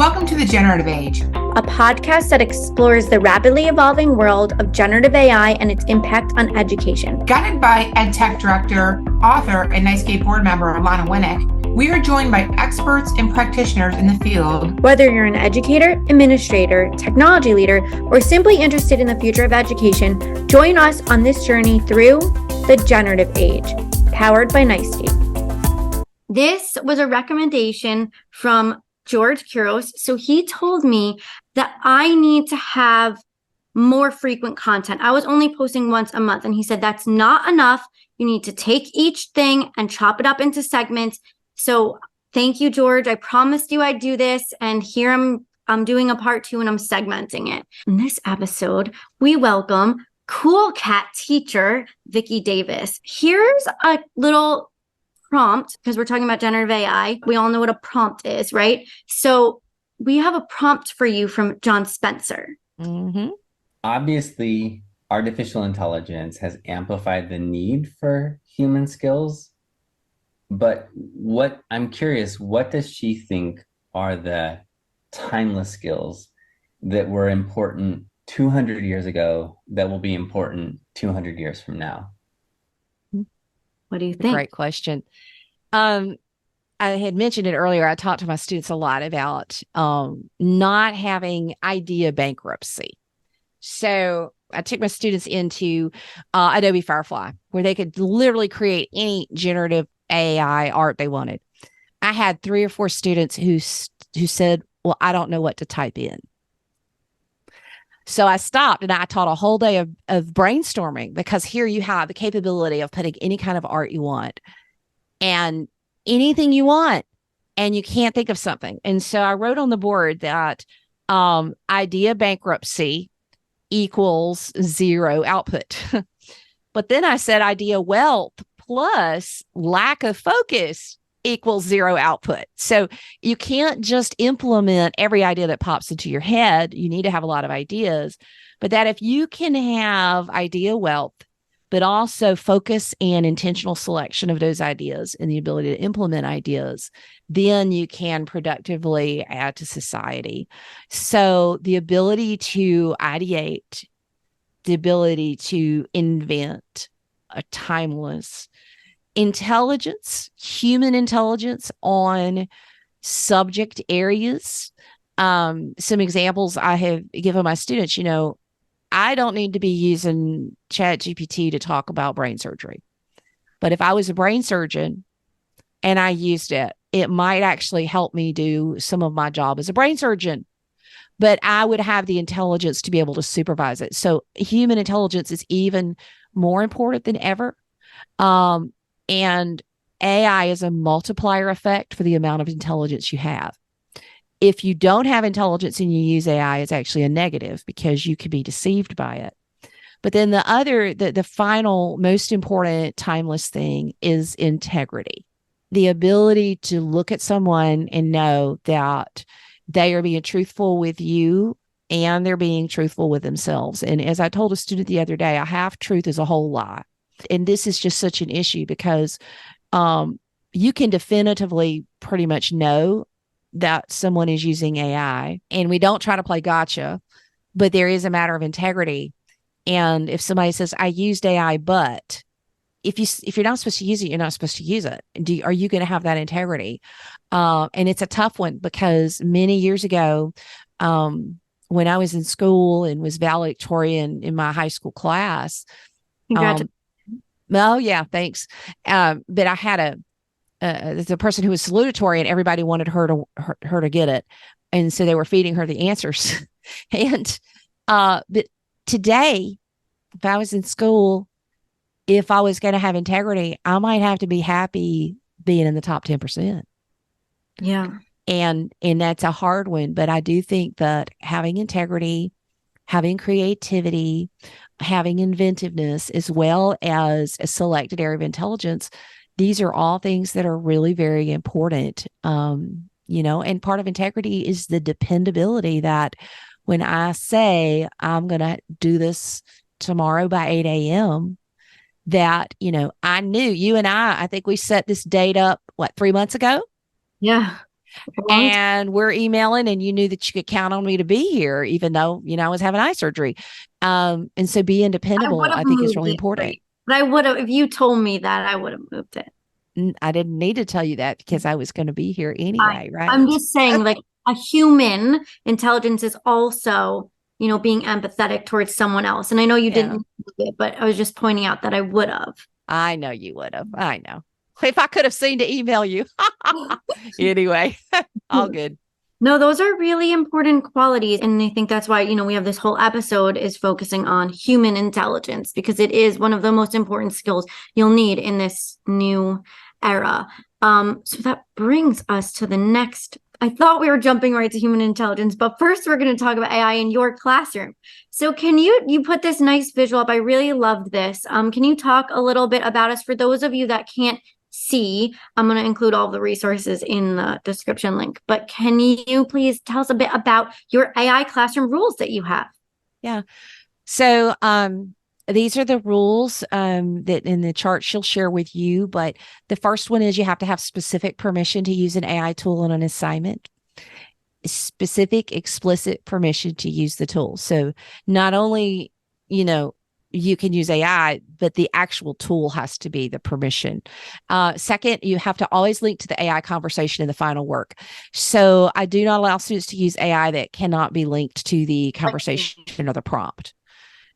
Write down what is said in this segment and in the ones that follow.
Welcome to the Generative Age, a podcast that explores the rapidly evolving world of generative AI and its impact on education. Guided by EdTech Director, author, and NYSCAPE board member Alana Winnick. We are joined by experts and practitioners in the field. Whether you're an educator, administrator, technology leader, or simply interested in the future of education, join us on this journey through the Generative Age, powered by NYSCAPE. This was a recommendation from George Kuros. So he told me that I need to have more frequent content. I was only posting once a month, and he said that's not enough. You need to take each thing and chop it up into segments. So thank you, George. I promised you I'd do this, and here I'm doing a part 2 and I'm segmenting it. In this episode, we welcome cool cat teacher Vicki Davis. Here's a little prompt, because we're talking about generative AI. We all know what a prompt is, right? So we have a prompt for you from John Spencer. Mm-hmm. Obviously, artificial intelligence has amplified the need for human skills. But I'm curious, what does she think are the timeless skills that were important 200 years ago that will be important 200 years from now? What do you think? Great question. I had mentioned it earlier. I talked to my students a lot about not having idea bankruptcy. So I took my students into Adobe Firefly, where they could literally create any generative AI art they wanted. I had 3 or 4 students who said, well, I don't know what to type in. So I stopped and I taught a whole day of brainstorming, because here you have the capability of putting any kind of art you want and anything you want, and you can't think of something. And so I wrote on the board that idea bankruptcy equals 0 output. But then I said idea wealth plus lack of focus equals 0 output. So you can't just implement every idea that pops into your head. You need to have a lot of ideas, but that if you can have idea wealth, but also focus and intentional selection of those ideas and the ability to implement ideas, then you can productively add to society. So the ability to ideate, the ability to invent a timeless intelligence, human intelligence on subject areas. Some examples I have given my students, I don't need to be using ChatGPT to talk about brain surgery. But if I was a brain surgeon and I used it, it might actually help me do some of my job as a brain surgeon. But I would have the intelligence to be able to supervise it. So human intelligence is even more important than ever. And AI is a multiplier effect for the amount of intelligence you have. If you don't have intelligence and you use AI, it's actually a negative, because you could be deceived by it. But then the final most important timeless thing is integrity. The ability to look at someone and know that they are being truthful with you and they're being truthful with themselves. And as I told a student the other day, a half truth is a whole lie. And this is just such an issue, because you can definitively pretty much know that someone is using AI, and we don't try to play gotcha, but there is a matter of integrity. And if somebody says, I used AI, but if you're not supposed to use it, you're not supposed to use it. Are you going to have that integrity? And it's a tough one, because many years ago, when I was in school and was valedictorian in my high school class, oh yeah, thanks. But I had the person who was salutatory, and everybody wanted her to get it, and so they were feeding her the answers. And but today, if I was in school, if I was going to have integrity, I might have to be happy being in the top 10%. Yeah, and that's a hard one. But I do think that having integrity, having creativity, having inventiveness, as well as a selected area of intelligence, these are all things that are really very important. And part of integrity is the dependability that when I say I'm going to do this tomorrow by 8 a.m., that, I knew you and I think we set this date up, 3 months ago? Yeah. And we're emailing, and you knew that you could count on me to be here, even though, I was having eye surgery. And so being dependable, I think, is really important. Right? But I would have, if you told me that, I would have moved it. I didn't need to tell you that because I was going to be here anyway, right? I'm just saying, like, a human intelligence is also, being empathetic towards someone else. And I know you didn't move it, but I was just pointing out that I would have. I know you would have. I know. If I could have seen to email you. Anyway, all good. No, those are really important qualities. And I think that's why, we have this whole episode is focusing on human intelligence, because it is one of the most important skills you'll need in this new era. So that brings us to the next. I thought we were jumping right to human intelligence, but first we're going to talk about AI in your classroom. So can you put this nice visual up? I really loved this. Can you talk a little bit about us for those of you that can't see? I'm going to include all the resources in the description link, but can you please tell us a bit about your AI classroom rules that you have? Yeah. So, these are the rules that in the chart she'll share with you. But the first one is you have to have specific permission to use an AI tool on an assignment. Specific, explicit permission to use the tool. So not only, you can use AI, but the actual tool has to be the permission. Second, you have to always link to the AI conversation in the final work. So I do not allow students to use AI that cannot be linked to the conversation or the prompt.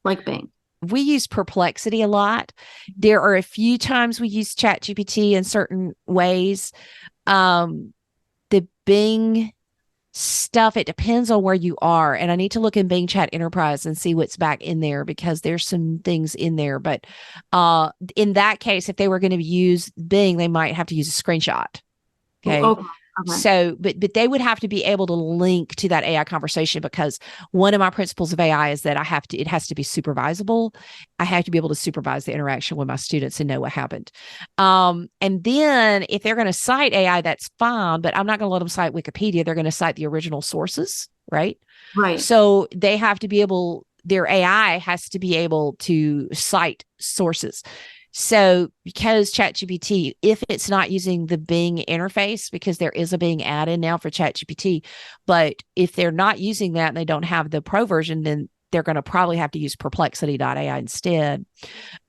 Like Bing. We use Perplexity a lot. There are a few times we use ChatGPT in certain ways. The Bing stuff, it depends on where you are. And I need to look in Bing Chat Enterprise and see what's back in there, because there's some things in there. But in that case, if they were going to use Bing, they might have to use a screenshot. Okay. Okay. So, but they would have to be able to link to that AI conversation, because one of my principles of AI is that it has to be supervisable. I have to be able to supervise the interaction with my students and know what happened. And then if they're going to cite AI, that's fine, but I'm not going to let them cite Wikipedia. They're going to cite the original sources, right? Right. So they have to be able, their AI has to be able to cite sources. So because ChatGPT, if it's not using the Bing interface, because there is a Bing add-in now for ChatGPT, but if they're not using that and they don't have the pro version, then they're going to probably have to use perplexity.ai instead.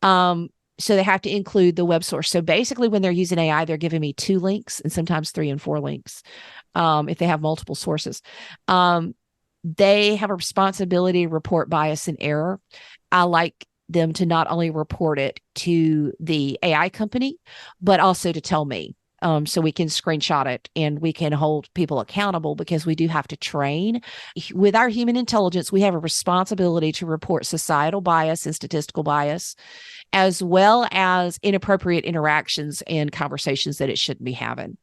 So they have to include the web source. So basically when they're using AI, they're giving me 2 links and sometimes 3 and 4 links if they have multiple sources. They have a responsibility to report bias and error. I like them to not only report it to the AI company, but also to tell me. So we can screenshot it and we can hold people accountable, because we do have to train. With our human intelligence, we have a responsibility to report societal bias and statistical bias, as well as inappropriate interactions and conversations that it shouldn't be having.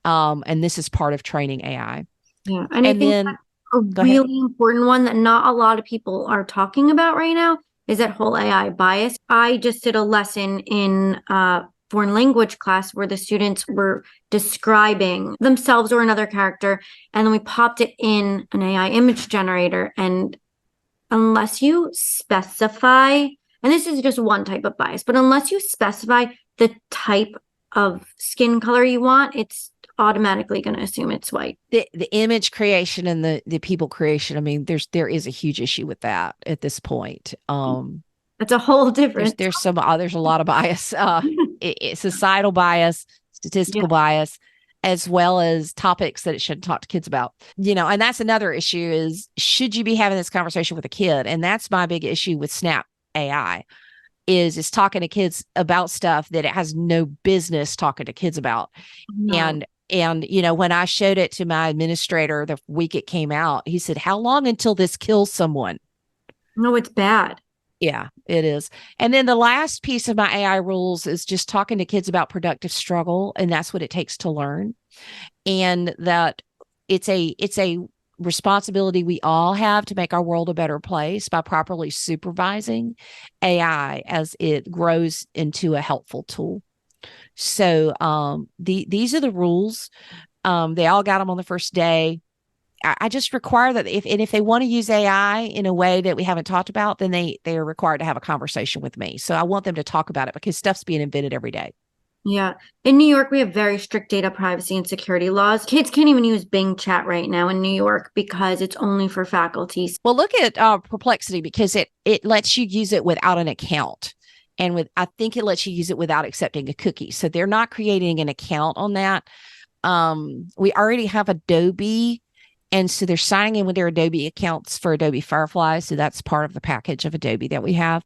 And this is part of training AI. Yeah. And I think then a really important one that not a lot of people are talking about right now is that whole AI bias. I just did a lesson in foreign language class where the students were describing themselves or another character, and then we popped it in an AI image generator. And unless you specify, and this is just one type of bias, but unless you specify the type of skin color you want, it's automatically going to assume it's white. The image creation and the people creation, I mean, there is a huge issue with that at this point. It's a whole different. There's a lot of bias, societal bias, statistical bias, as well as topics that it shouldn't talk to kids about. And that's another issue is, should you be having this conversation with a kid? And that's my big issue with Snap AI. Is talking to kids about stuff that it has no business talking to kids about. No. And when I showed it to my administrator the week it came out, he said, "How long until this kills someone?" No, it's bad. Yeah, it is. And then the last piece of my AI rules is just talking to kids about productive struggle, and that's what it takes to learn. And that it's a responsibility we all have to make our world a better place by properly supervising AI as it grows into a helpful tool. So these are the rules. They all got them on the first day. I just require that if they want to use AI in a way that we haven't talked about, then they are required to have a conversation with me. So I want them to talk about it, because stuff's being invented every day. Yeah. In New York, we have very strict data privacy and security laws. Kids can't even use Bing Chat right now in New York because it's only for faculty. Well, look at Perplexity, because it lets you use it without an account. And I think it lets you use it without accepting a cookie. So they're not creating an account on that. We already have Adobe, and so they're signing in with their Adobe accounts for Adobe Firefly. So that's part of the package of Adobe that we have.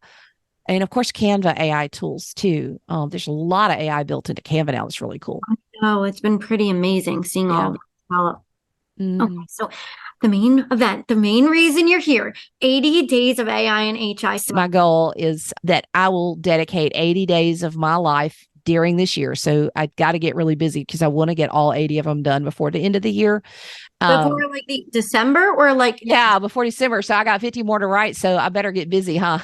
And of course, Canva AI tools too. There's a lot of AI built into Canva now. It's really cool. Oh, it's been pretty amazing seeing all that develop. Okay, so the main event, the main reason you're here, 80 days of AI and HI. My goal is that I will dedicate 80 days of my life during this year. So I got to get really busy because I want to get all 80 of them done before the end of the year. Before like the December or like? Yeah, before December. So I got 50 more to write. So I better get busy, huh?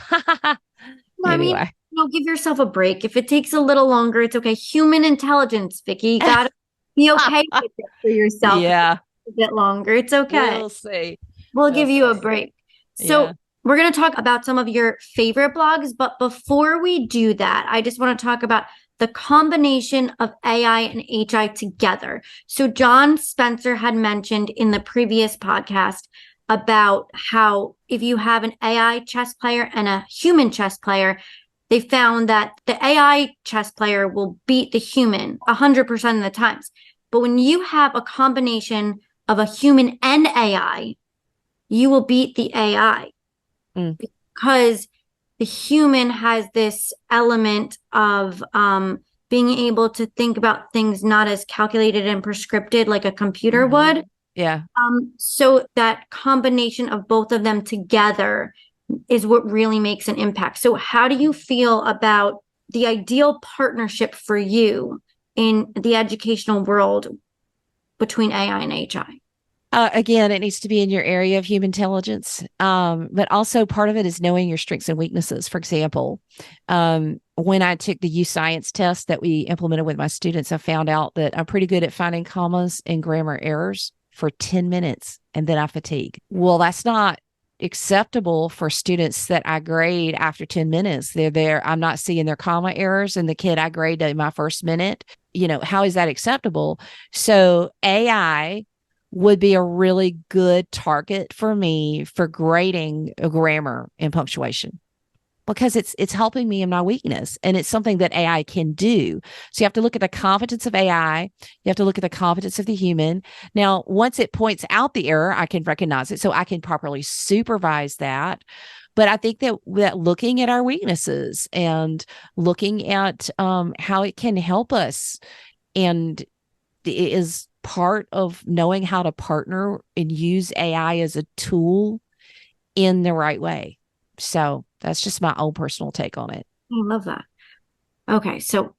Anyway. Give yourself a break. If it takes a little longer, it's okay. Human intelligence, Vicki. You got to be okay with it for yourself. Yeah. A bit longer. It's okay. We'll see. We'll give you a break. So we're going to talk about some of your favorite blogs. But before we do that, I just want to talk about the combination of AI and HI together. So John Spencer had mentioned in the previous podcast about how if you have an AI chess player and a human chess player, they found that the AI chess player will beat the human 100% of the times. But when you have a combination of a human and AI, you will beat the AI because the human has this element of being able to think about things not as calculated and prescripted like a computer would. Yeah. So that combination of both of them together is what really makes an impact. So how do you feel about the ideal partnership for you in the educational world between AI and HI? Again, it needs to be in your area of human intelligence. But also part of it is knowing your strengths and weaknesses. For example, when I took the U-Science test that we implemented with my students, I found out that I'm pretty good at finding commas and grammar errors for 10 minutes, and then I fatigue. Well, that's not acceptable for students that I grade after 10 minutes. They're there. I'm not seeing their comma errors, and the kid I grade in my first minute. How is that acceptable? So AI would be a really good target for me for grading grammar and punctuation, because it's helping me in my weakness, and it's something that AI can do. So you have to look at the competence of AI. You have to look at the competence of the human. Now, once it points out the error, I can recognize it, so I can properly supervise that. But I think that looking at our weaknesses and looking at how it can help us, and it is part of knowing how to partner and use AI as a tool in the right way. So that's just my own personal take on it. I love that. Okay, so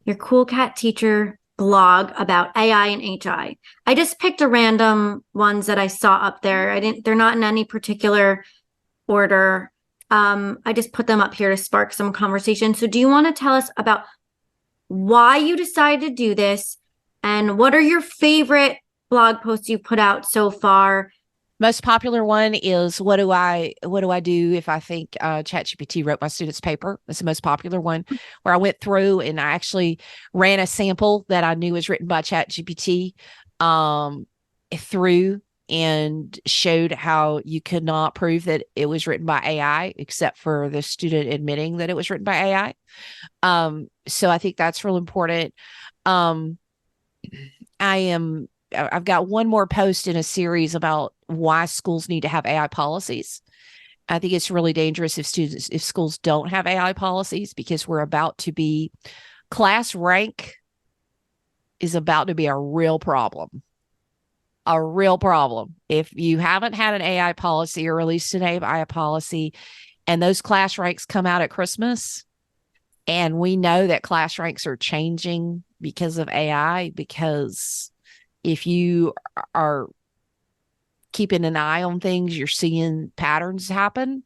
your Cool Cat Teacher blog about AI and HI. I just picked a random ones that I saw up there. They're not in any particular order. I just put them up here to spark some conversation. So do you want to tell us about why you decided to do this, and what are your favorite blog posts you've put out so far? Most popular one is what do I do if I think ChatGPT wrote my student's paper? That's the most popular one, where I went through and I actually ran a sample that I knew was written by ChatGPT through and showed how you could not prove that it was written by AI, except for the student admitting that it was written by AI. So I think that's real important. I've got one more post in a series about why schools need to have AI policies. I think it's really dangerous if schools don't have AI policies, because class rank is about to be a real problem. A real problem. If you haven't had an AI policy or released an AI policy, and those class ranks come out at Christmas, and we know that class ranks are changing because of AI, because if you are keeping an eye on things, you're seeing patterns happen.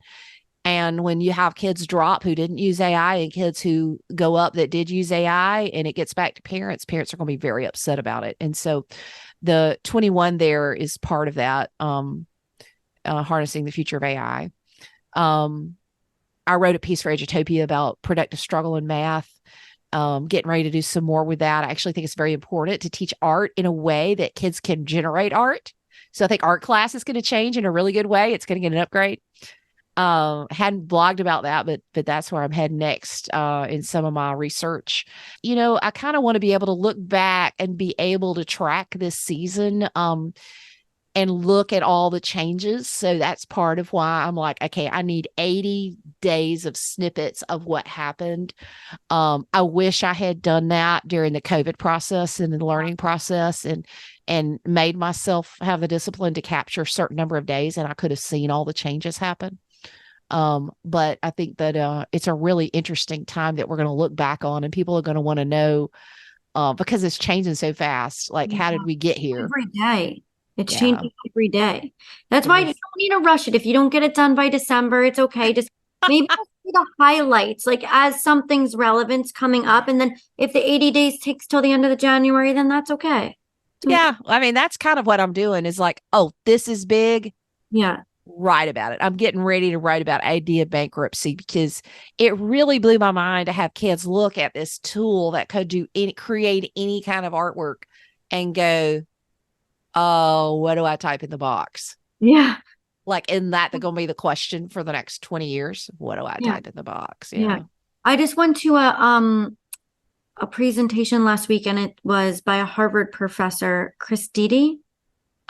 And when you have kids drop who didn't use AI and kids who go up that did use AI, and it gets back to parents are going to be very upset about it. And so the 21 there is part of that, harnessing the future of AI. I wrote a piece for Edutopia about productive struggle in math. getting ready to do some more with that. I actually think it's very important to teach art in a way that kids can generate art. So I think art class is going to change in a really good way. It's going to get an upgrade. Hadn't blogged about that, but that's where I'm heading next in some of my research. I kind of want to be able to look back and be able to track this season and look at all the changes. So that's part of why I'm like, okay, I need 80 days of snippets of what happened. I wish I had done that during the COVID process and the learning process and made myself have the discipline to capture a certain number of days, and I could have seen all the changes happen. But I think that it's a really interesting time that we're going to look back on, and people are going to want to know because it's changing so fast. Like, how did we get here? Every day. It's changing every day. That's why you don't need to rush it. If you don't get it done by December, it's okay. Just maybe see the highlights, like as something's relevant coming up. And then if the 80 days takes till the end of the January, then that's okay. Yeah. I mean, that's kind of what I'm doing is like, oh, this is big. Yeah. Write about it. I'm getting ready to write about idea bankruptcy because it really blew my mind to have kids look at this tool that could create any kind of artwork and go, oh, what do I type in the box? Yeah. Like, isn't that going to be the question for the next 20 years? What do I type in the box? Yeah. I just went to a presentation last week, and it was by a Harvard professor, Chris Dede.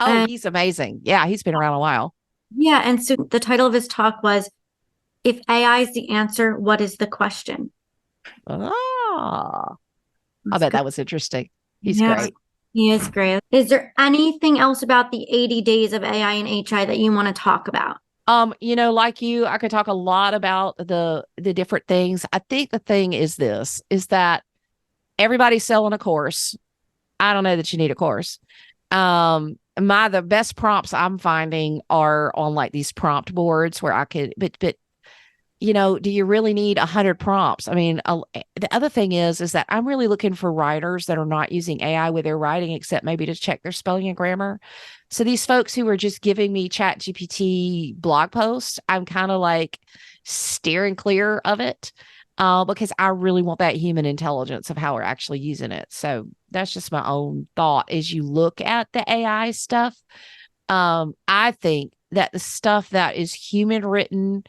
Oh, he's amazing. Yeah, he's been around a while. Yeah. And so the title of his talk was, if AI is the answer, what is the question? Oh, I bet that was interesting. He's great. He is great. Is there anything else about the 80 days of AI and HI that you want to talk about? Like you, I could talk a lot about the different things. I think the thing is that everybody's selling a course. I don't know that you need a course. The best prompts I'm finding are on like these prompt boards where I could, but do you really need 100 prompts? I mean, the other thing is that I'm really looking for writers that are not using AI with their writing, except maybe to check their spelling and grammar. So these folks who are just giving me ChatGPT blog posts, I'm kind of like steering clear of it because I really want that human intelligence of how we're actually using it. So that's just my own thought as you look at the AI stuff. I think that the stuff that is human written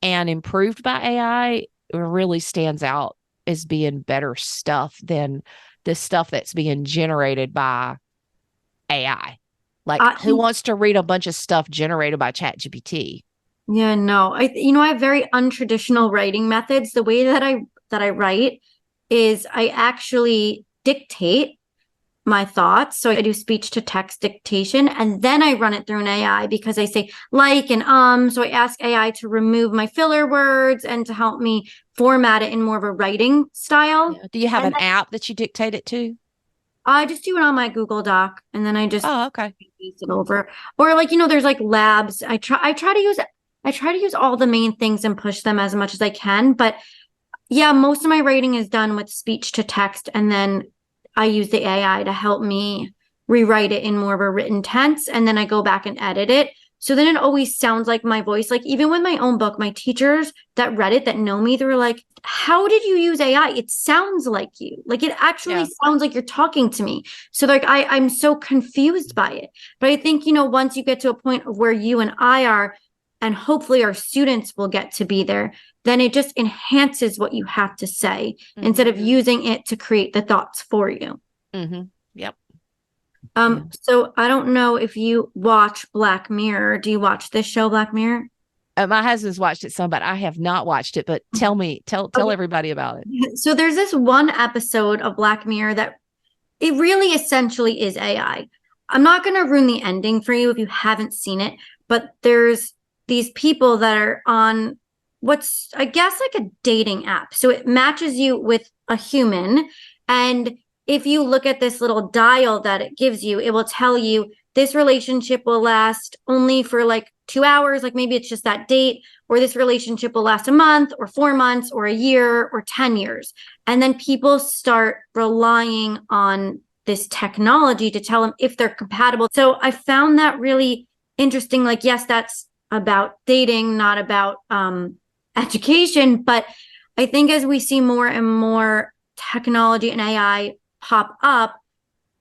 and improved by AI really stands out as being better stuff than the stuff that's being generated by AI. Like, who wants to read a bunch of stuff generated by ChatGPT? Yeah, no. I have very untraditional writing methods. The way that I write is I actually dictate my thoughts. So I do speech to text dictation, and then I run it through an AI because I say like and so I ask AI to remove my filler words and to help me format it in more of a writing style. Yeah. Do you have an app that you dictate it to? I just do it on my Google Doc, and then I just paste it over. Or there's like labs. I try to use all the main things and push them as much as I can. But yeah, most of my writing is done with speech to text, and then I use the AI to help me rewrite it in more of a written tense. And then I go back and edit it. So then it always sounds like my voice. Like even with my own book, my teachers that read it, that know me, they were like, how did you use AI? It sounds like you. Like it actually sounds like you're talking to me. So like I'm so confused by it. But I think, once you get to a point of where you and I are, and hopefully our students will get to be there, then it just enhances what you have to say instead of using it to create the thoughts for you. Mm-hmm. Yep. So I don't know if you watch Black Mirror. Do you watch this show, Black Mirror? My husband's watched it some, but I have not watched it. But tell everybody about it. So there's this one episode of Black Mirror that it really essentially is AI. I'm not going to ruin the ending for you if you haven't seen it, but there's these people that are on what's, I guess, like a dating app. So it matches you with a human. And if you look at this little dial that it gives you, it will tell you this relationship will last only for like 2 hours. Like maybe it's just that date, or this relationship will last a month or 4 months or a year or 10 years. And then people start relying on this technology to tell them if they're compatible. So I found that really interesting. Like, yes, that's about dating, not about education. But I think as we see more and more technology and AI pop up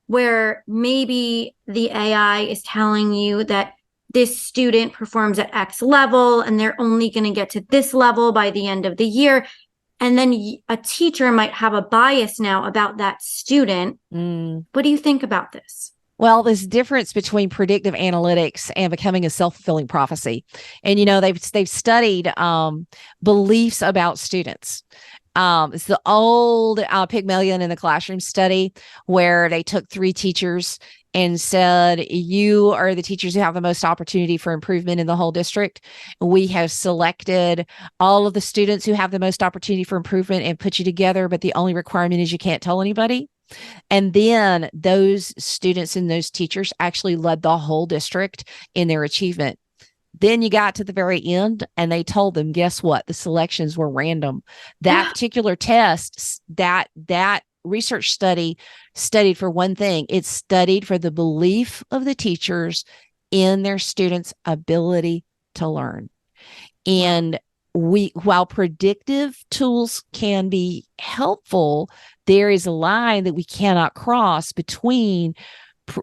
where maybe the AI is telling you that this student performs at X level and they're only going to get to this level by the end of the year. And then a teacher might have a bias now about that student. What do you think about this? Well, there's a difference between predictive analytics and becoming a self-fulfilling prophecy. And, they've studied beliefs about students. It's the old Pygmalion in the classroom study where they took 3 teachers and said, you are the teachers who have the most opportunity for improvement in the whole district. We have selected all of the students who have the most opportunity for improvement and put you together, but the only requirement is you can't tell anybody. And then those students and those teachers actually led the whole district in their achievement. Then you got to the very end and they told them, guess what? The selections were random. That particular test, that research study studied for one thing. It studied for the belief of the teachers in their students' ability to learn. And while predictive tools can be helpful, there is a line that we cannot cross between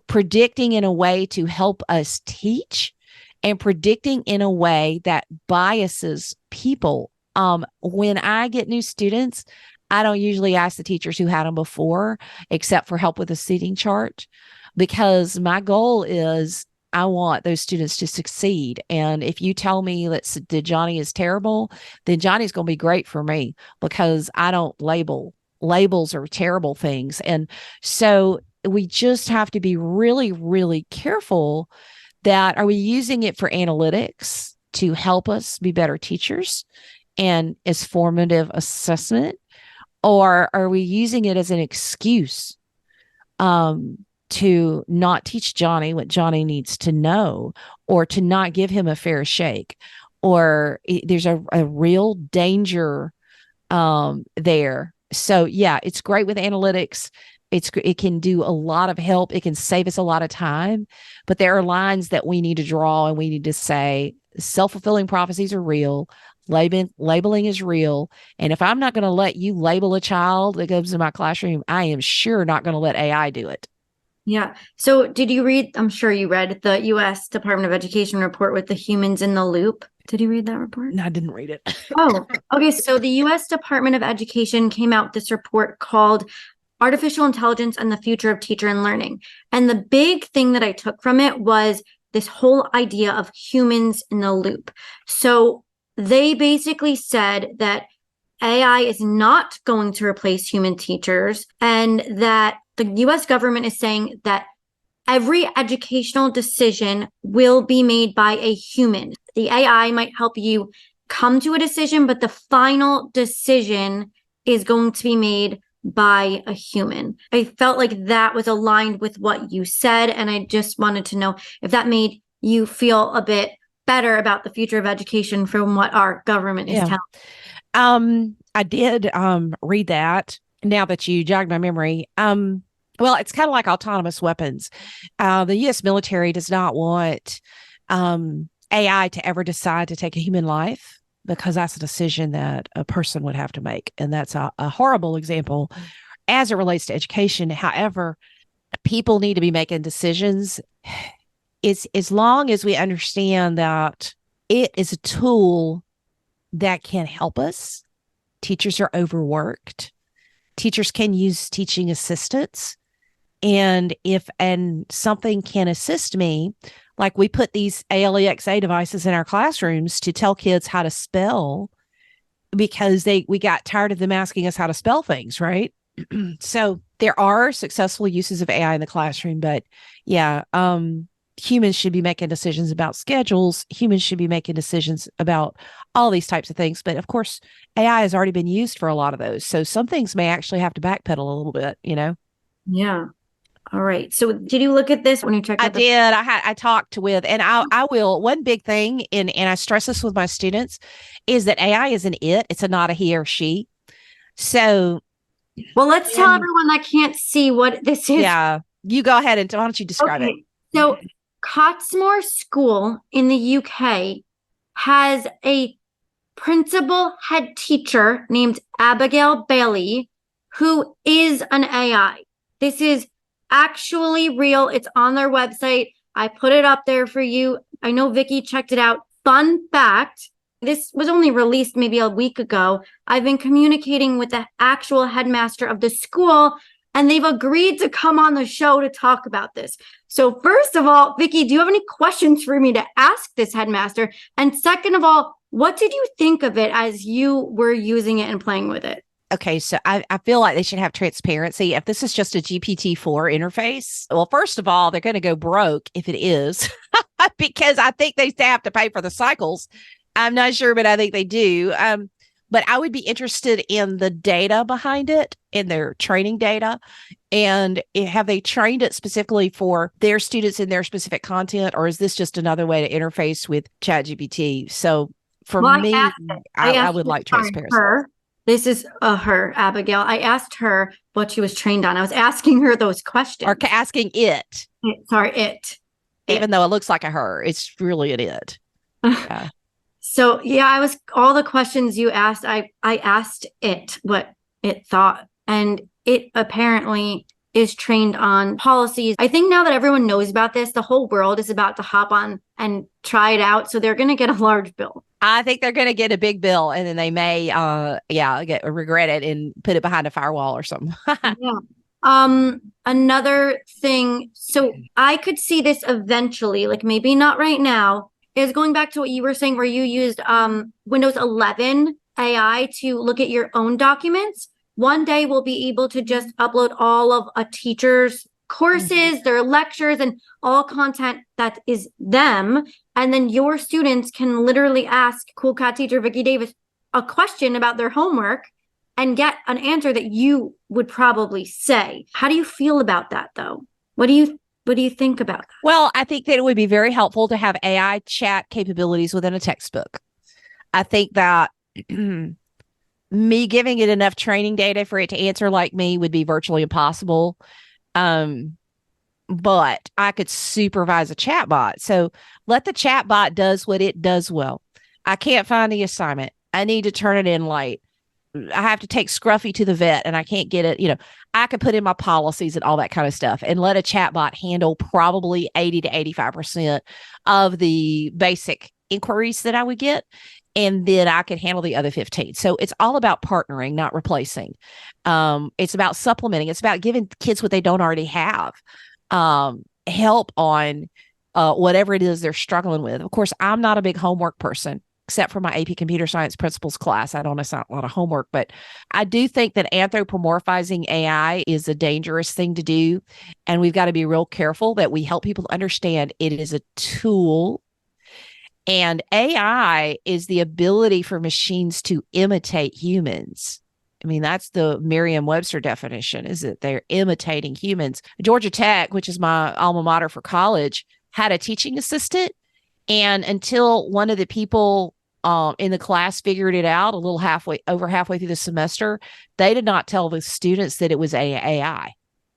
predicting in a way to help us teach and predicting in a way that biases people. When I get new students, I don't usually ask the teachers who had them before, except for help with a seating chart, because my goal is I want those students to succeed. And if you tell me that Johnny is terrible, then Johnny's going to be great for me because I don't label. Labels are terrible things. And so we just have to be really, really careful that are we using it for analytics to help us be better teachers and as formative assessment, or are we using it as an excuse to not teach Johnny what Johnny needs to know, or to not give him a fair shake, or there's a real danger there. So yeah, it's great with analytics. It can do a lot of help. It can save us a lot of time, but there are lines that we need to draw, and we need to say self-fulfilling prophecies are real. Labeling is real. And if I'm not going to let you label a child that comes in my classroom, I am sure not going to let AI do it. Yeah. So did you read, I'm sure you read the U.S. Department of Education report with the humans in the loop. Did you read that report? No, I didn't read it. Oh, okay. So the U.S. Department of Education came out with this report called Artificial Intelligence and the Future of Teacher and Learning. And the big thing that I took from it was this whole idea of humans in the loop. So they basically said that AI is not going to replace human teachers, and that the US government is saying that every educational decision will be made by a human. The AI might help you come to a decision, but the final decision is going to be made by a human. I felt like that was aligned with what you said, and I just wanted to know if that made you feel a bit better about the future of education from what our government is telling. I did read that. Now that you jogged my memory, well, it's kind of like autonomous weapons. The U.S. military does not want AI to ever decide to take a human life, because that's a decision that a person would have to make. And that's a horrible example as it relates to education. However, people need to be making decisions. It's as long as we understand that it is a tool that can help us. Teachers are overworked. Teachers can use teaching assistants. And if something can assist me, like we put these ALEXA devices in our classrooms to tell kids how to spell, because we got tired of them asking us how to spell things, right? So there are successful uses of AI in the classroom, but yeah, humans should be making decisions about schedules. Humans should be making decisions about all these types of things. But of course, AI has already been used for a lot of those. So some things may actually have to backpedal a little bit, Yeah. All right. So did you look at this when you checked out? I did. I talked with, and I will, one big thing, and I stress this with my students, is that AI is an it. It's not a he or she. So. Well, let's tell everyone that can't see what this is. Yeah. You go ahead and why don't you describe it? So Cottesmore School in the UK has a principal head teacher named Abigail Bailey, who is an AI. This is actually real. It's on their website. I put it up there for you. I know Vicki checked it out. Fun fact, this was only released maybe a week ago. I've been communicating with the actual headmaster of the school, and they've agreed to come on the show to talk about this. So first of all, Vicki, do you have any questions for me to ask this headmaster? And second of all, what did you think of it as you were using it and playing with it? Okay, so I feel like they should have transparency. If this is just a GPT-4 interface, well, first of all, they're going to go broke if it is, because I think they have to pay for the cycles. I'm not sure, but I think they do. But I would be interested in the data behind it, in their training data. And have they trained it specifically for their students in their specific content, or is this just another way to interface with ChatGPT? So for me, I would like transparency. This is her, Abigail. I asked her what she was trained on. I was asking her those questions. Or asking it. It. Even though it looks like a her, it's really an it. Yeah. So yeah, I was all the questions you asked. I asked it what it thought, and it apparently is trained on policies. I think now that everyone knows about this, the whole world is about to hop on and try it out. So they're going to get a large bill. I think they're going to get a big bill, and then they may, regret it and put it behind a firewall or something. Yeah. Another thing. So I could see this eventually, like maybe not right now, is going back to what you were saying, where you used Windows 11 AI to look at your own documents. One day we'll be able to just upload all of a teacher's courses, their lectures, and all content that is them. And then your students can literally ask Cool Cat teacher Vicki Davis a question about their homework and get an answer that you would probably say. How do you feel about that, though? What do you think about that? Well, I think that it would be very helpful to have AI chat capabilities within a textbook. I think that me giving it enough training data for it to answer like me would be virtually impossible. But I could supervise a chatbot. So let the chatbot does what it does well. I can't find the assignment. I need to turn it in late. I have to take Scruffy to the vet and I can't get it. I could put in my policies and all that kind of stuff and let a chatbot handle probably 80 to 85% of the basic inquiries that I would get. And then I could handle the other 15. So it's all about partnering, not replacing. It's about supplementing. It's about giving kids what they don't already have. Help on whatever it is they're struggling with. Of course, I'm not a big homework person, except for my AP Computer Science Principles class. I don't assign a lot of homework, but I do think that anthropomorphizing AI is a dangerous thing to do. And we've got to be real careful that we help people understand it is a tool. And AI is the ability for machines to imitate humans. I mean, that's the Merriam-Webster definition, is that they're imitating humans. Georgia Tech, which is my alma mater for college, had a teaching assistant. And until one of the people in the class figured it out over halfway through the semester, they did not tell the students that it was AI.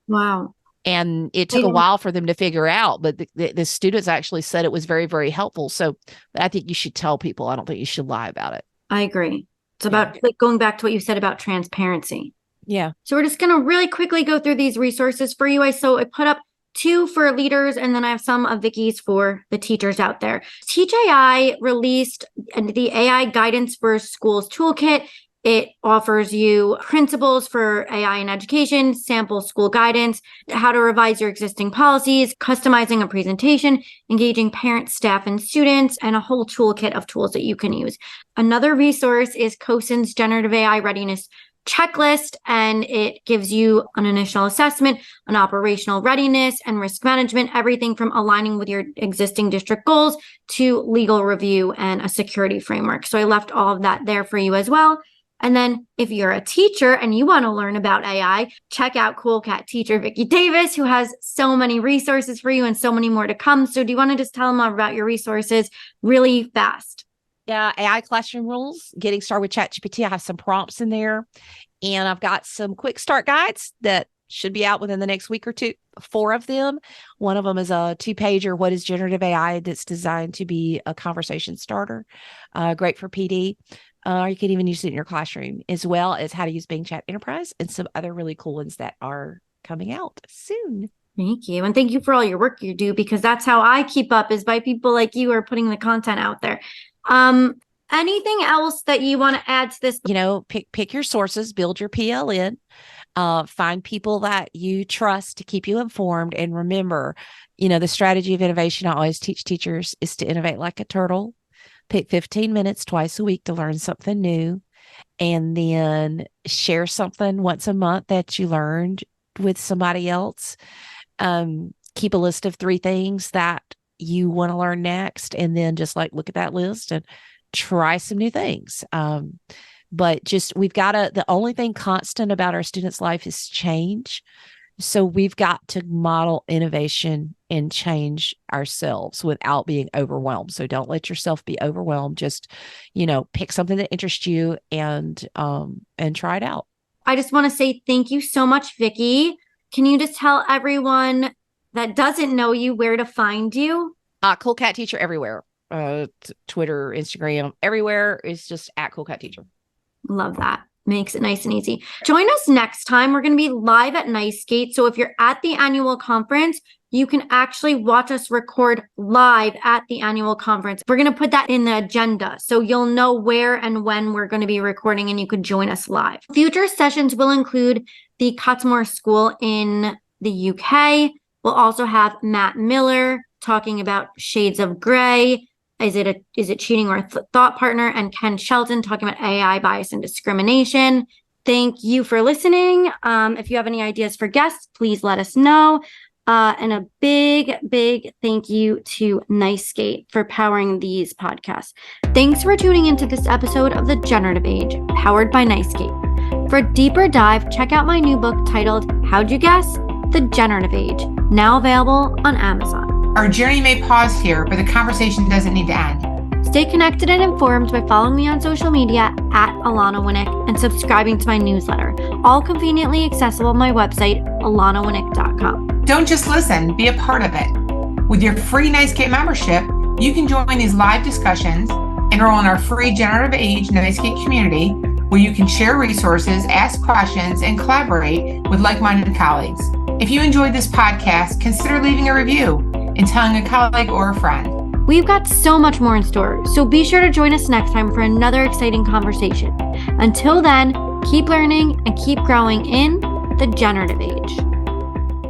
Wow. And it took a while for them to figure out, but the students actually said it was very, very helpful. So I think you should tell people. I don't think you should lie about it. I agree. It's about going back to what you said about transparency. Yeah. So we're just going to really quickly go through these resources for you. I put up 2 for leaders, and then I have some of Vicki's for the teachers out there. TGA released the AI Guidance for Schools Toolkit. It offers you principles for AI in education, sample school guidance, how to revise your existing policies, customizing a presentation, engaging parents, staff, and students, and a whole toolkit of tools that you can use. Another resource is COSIN's Generative AI Readiness Checklist, and it gives you an initial assessment, an operational readiness and risk management, everything from aligning with your existing district goals to legal review and a security framework. So I left all of that there for you as well. And then if you're a teacher and you want to learn about AI, check out Cool Cat teacher Vicki Davis, who has so many resources for you and so many more to come. So do you want to just tell them about your resources really fast? Yeah, AI classroom rules, getting started with ChatGPT. I have some prompts in there, and I've got some quick start guides that should be out within the next week or two. 4 of them. One of them is a 2-pager. What is generative AI? That's designed to be a conversation starter. Great for PD. or you can even use it in your classroom, as well as how to use Bing Chat Enterprise and some other really cool ones that are coming out soon. Thank you. And thank you for all your work you do, because that's how I keep up, is by people like you who are putting the content out there. Anything else that you want to add to this? Pick your sources, build your PLN, find people that you trust to keep you informed. And remember, the strategy of innovation I always teach teachers is to innovate like a turtle. Pick 15 minutes twice a week to learn something new, and then share something once a month that you learned with somebody else. Keep a list of 3 things that you want to learn next, and then just look at that list and try some new things. But we've got the only thing constant about our students' life is change. So we've got to model innovation and change ourselves without being overwhelmed. So don't let yourself be overwhelmed. Just, pick something that interests you and try it out. I just want to say thank you so much, Vicki. Can you just tell everyone that doesn't know you where to find you? Cool Cat Teacher everywhere. Twitter, Instagram, everywhere is just at Cool Cat Teacher. Love that. Makes it nice and easy. Join us next time. We're going to be live at NiceGate. So if you're at the annual conference, you can actually watch us record live at the annual conference. We're going to put that in the agenda, so you'll know where and when we're going to be recording, and you can join us live. Future sessions will include the Cottesmore School in the UK. We'll also have Matt Miller talking about Shades of Grey. Is it cheating or a thought partner? And Ken Shelton talking about AI bias and discrimination. Thank you for listening. If you have any ideas for guests, please let us know. And a big, big thank you to NiceGate for powering these podcasts. Thanks for tuning into this episode of The Generative Age, powered by NiceGate. For a deeper dive, check out my new book titled How'd You Guess? The Generative Age, now available on Amazon. Our journey may pause here, but the conversation doesn't need to end. Stay connected and informed by following me on social media at Alana Winnick and subscribing to my newsletter, all conveniently accessible on my website, alanawinnick.com. Don't just listen, be a part of it. With your free NiceGate membership, you can join these live discussions, enroll in our free Generative Age NiceGate community, where you can share resources, ask questions, and collaborate with like-minded colleagues. If you enjoyed this podcast, consider leaving a review and telling a colleague or a friend. We've got so much more in store, so be sure to join us next time for another exciting conversation. Until then, keep learning and keep growing in the generative age.